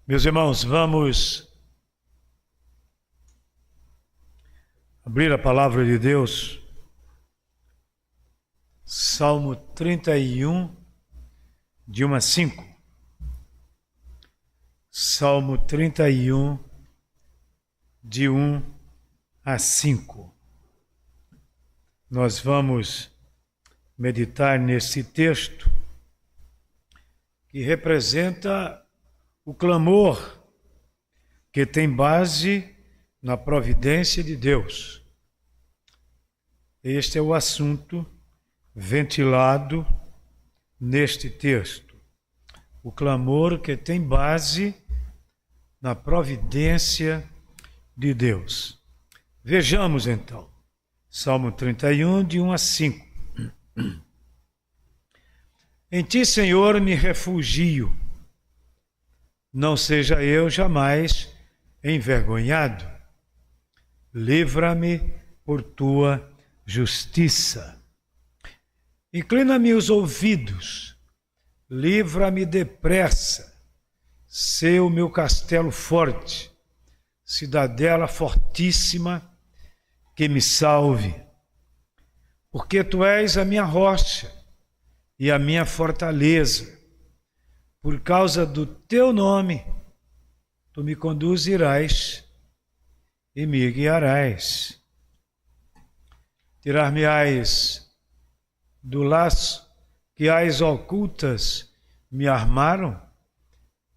Meus irmãos, vamos abrir a palavra de Deus, Salmo 31, de 1 a 5. Salmo 31, de 1 a 5. Nós vamos meditar nesse texto que representa o clamor que tem base na providência de Deus. Este é o assunto ventilado neste texto. O clamor que tem base na providência de Deus. Vejamos então, Salmo 31, de 1 a 5. Em ti, Senhor, me refugio. Não seja eu jamais envergonhado. Livra-me por tua justiça. Inclina-me os ouvidos. Livra-me depressa. Sê o meu castelo forte, cidadela fortíssima, que me salve. Porque tu és a minha rocha e a minha fortaleza. Por causa do teu nome, tu me conduzirás e me guiarás. Tirar-me-ás do laço que as ocultas me armaram,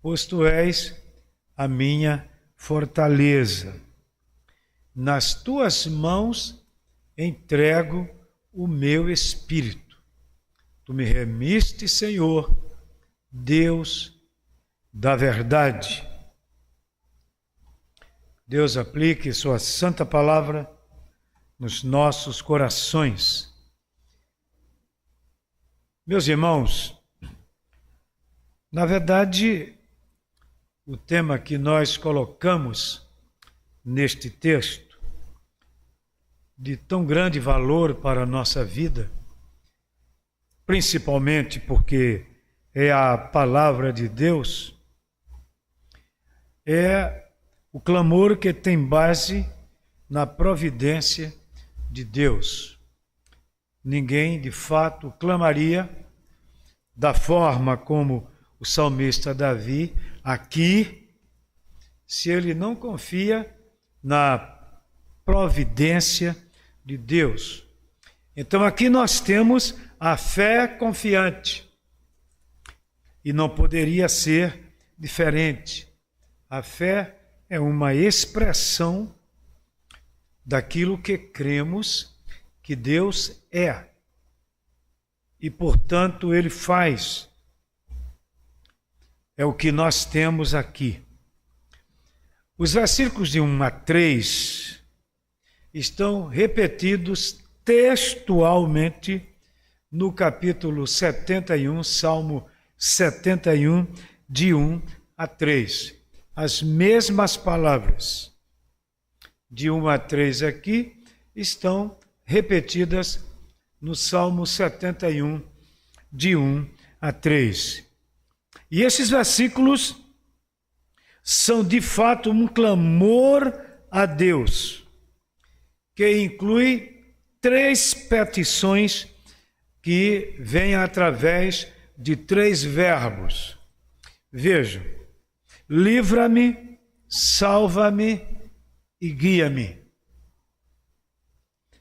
pois tu és a minha fortaleza. Nas tuas mãos entrego o meu espírito. Tu me remiste, Senhor, Deus da verdade. Deus aplique sua santa palavra nos nossos corações. Meus irmãos, na verdade, o tema que nós colocamos neste texto, de tão grande valor para a nossa vida, principalmente porque é a palavra de Deus, é o clamor que tem base na providência de Deus. Ninguém, de fato, clamaria da forma como o salmista Davi aqui, se ele não confia na providência de Deus. Então aqui nós temos a fé confiante. E não poderia ser diferente. A fé é uma expressão daquilo que cremos que Deus é. E, portanto, Ele faz. É o que nós temos aqui. Os versículos de 1 a 3 estão repetidos textualmente no capítulo 71, Salmo 71, de 1 a 3. As mesmas palavras de 1 a 3 aqui estão repetidas no Salmo 71, de 1 a 3. E esses versículos são de fato um clamor a Deus, que inclui 3 petições que vêm através de 3 verbos. Vejam: livra-me, salva-me e guia-me.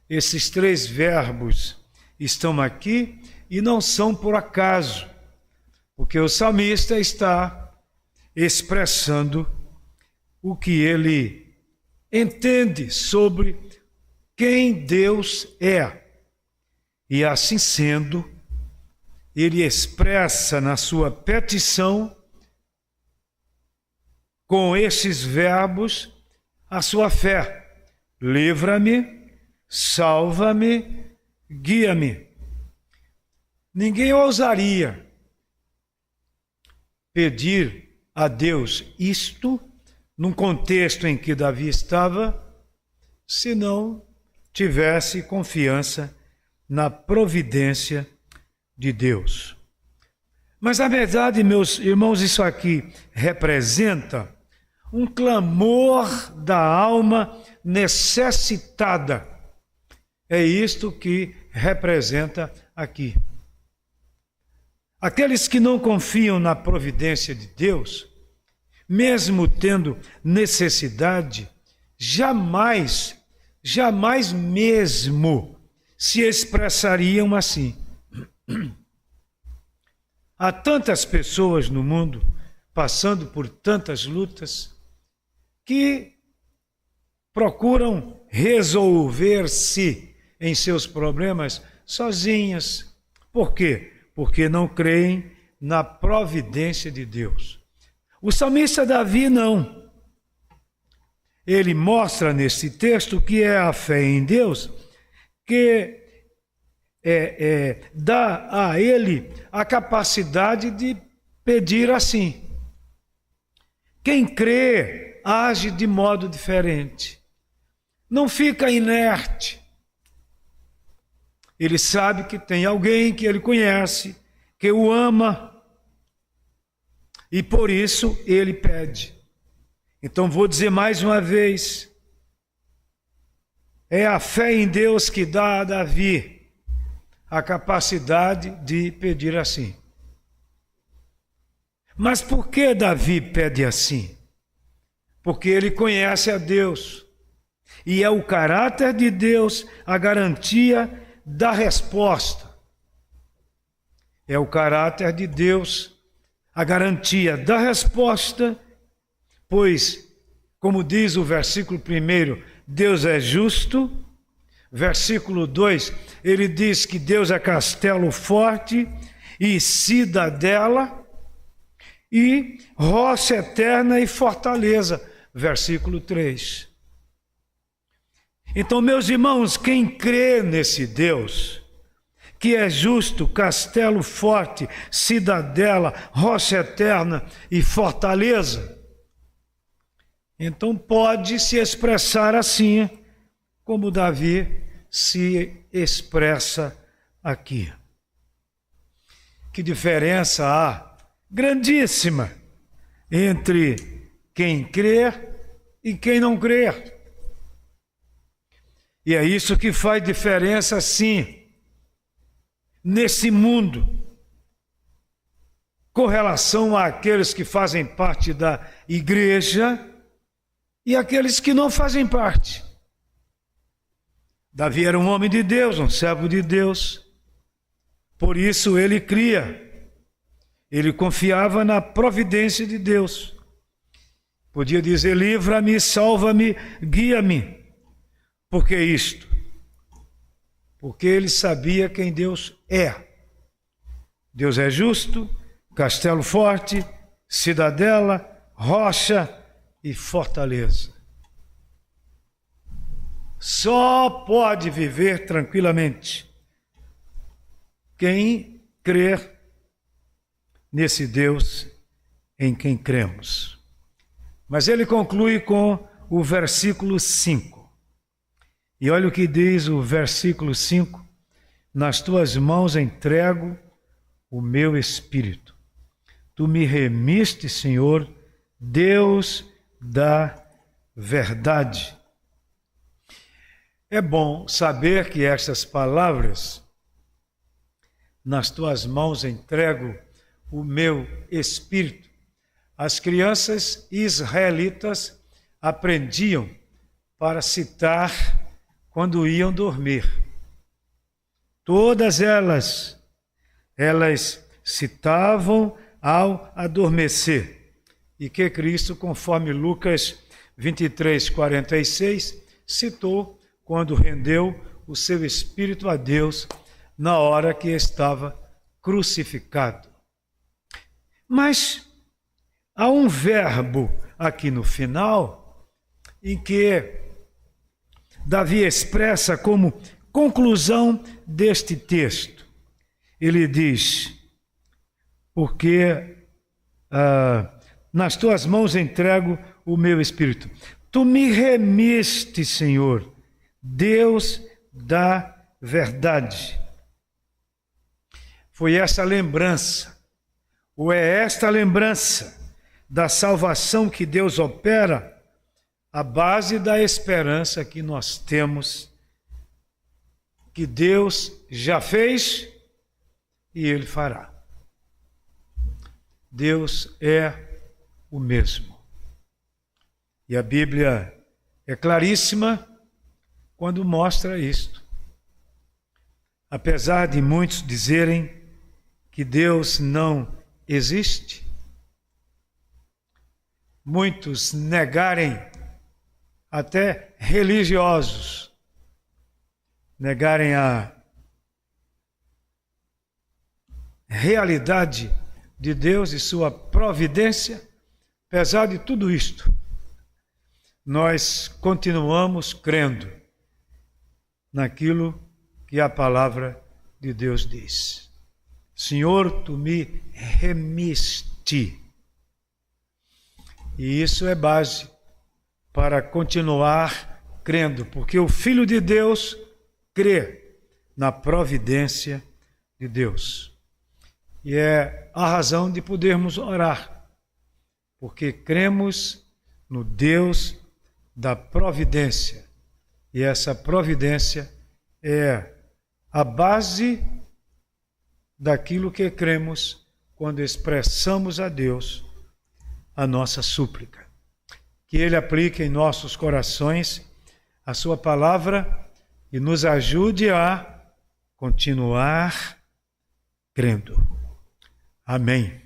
Esses 3 verbos estão aqui e não são por acaso, porque o salmista está expressando o que ele entende sobre quem Deus é. E assim sendo, ele expressa na sua petição, com esses verbos, a sua fé. Livra-me, salva-me, guia-me. Ninguém ousaria pedir a Deus isto, num contexto em que Davi estava, se não tivesse confiança na providência de Deus. Mas, na verdade, meus irmãos, isso aqui representa um clamor da alma necessitada. É isto que representa aqui. Aqueles que não confiam na providência de Deus, mesmo tendo necessidade, jamais mesmo se expressariam assim. Há tantas pessoas no mundo passando por tantas lutas que procuram resolver-se em seus problemas sozinhas. Por quê? Porque não creem na providência de Deus. O salmista Davi não. Ele mostra nesse texto que é a fé em Deus que dá a ele a capacidade de pedir assim. Quem crê age de modo diferente. Não fica inerte. Ele sabe que tem alguém que ele conhece, que o ama, e por isso ele pede. Então vou dizer mais uma vez, é a fé em Deus que dá a Davi a capacidade de pedir assim. Mas por que Davi pede assim? Porque ele conhece a Deus, e é o caráter de Deus a garantia da resposta. É o caráter de Deus a garantia da resposta, pois, como diz o versículo 1, Deus é justo. Versículo 2, ele diz que Deus é castelo forte e cidadela e rocha eterna e fortaleza. Versículo 3. Então, meus irmãos, quem crê nesse Deus, que é justo, castelo forte, cidadela, rocha eterna e fortaleza, então pode se expressar assim, como Davi se expressa aqui. Que diferença há, grandíssima, entre quem crê e quem não crê. E é isso que faz diferença, sim, nesse mundo, com relação àqueles que fazem parte da igreja e aqueles que não fazem parte. Davi era um homem de Deus, um servo de Deus. Por isso ele cria. Ele confiava na providência de Deus. Podia dizer: livra-me, salva-me, guia-me. Por que isto? Porque ele sabia quem Deus é. Deus é justo, castelo forte, cidadela, rocha e fortaleza. Só pode viver tranquilamente quem crer nesse Deus em quem cremos. Mas ele conclui com o versículo 5. E olha o que diz o versículo 5: nas tuas mãos entrego o meu espírito. Tu me remiste, Senhor, Deus da verdade. É bom saber que estas palavras, nas tuas mãos entrego o meu espírito, as crianças israelitas aprendiam para citar quando iam dormir. Todas elas citavam ao adormecer. E que Cristo, conforme Lucas 23:46, citou quando rendeu o seu espírito a Deus na hora que estava crucificado. Mas há um verbo aqui no final em que Davi expressa como conclusão deste texto. Ele diz: porque nas tuas mãos entrego o meu espírito. Tu me remiste, Senhor, Deus da verdade. Foi essa lembrança, Ou é esta lembrança da salvação que Deus opera a base da esperança que nós temos, que Deus já fez e Ele fará. Deus é o mesmo. E a Bíblia é claríssima quando mostra isto. Apesar de muitos dizerem que Deus não existe, muitos negarem, até religiosos, negarem a realidade de Deus e sua providência, apesar de tudo isto, nós continuamos crendo naquilo que a palavra de Deus diz. Senhor, tu me remiste. E isso é base para continuar crendo, porque o Filho de Deus crê na providência de Deus. E é a razão de podermos orar, porque cremos no Deus da providência. E essa providência é a base daquilo que cremos quando expressamos a Deus a nossa súplica. Que Ele aplique em nossos corações a sua palavra e nos ajude a continuar crendo. Amém.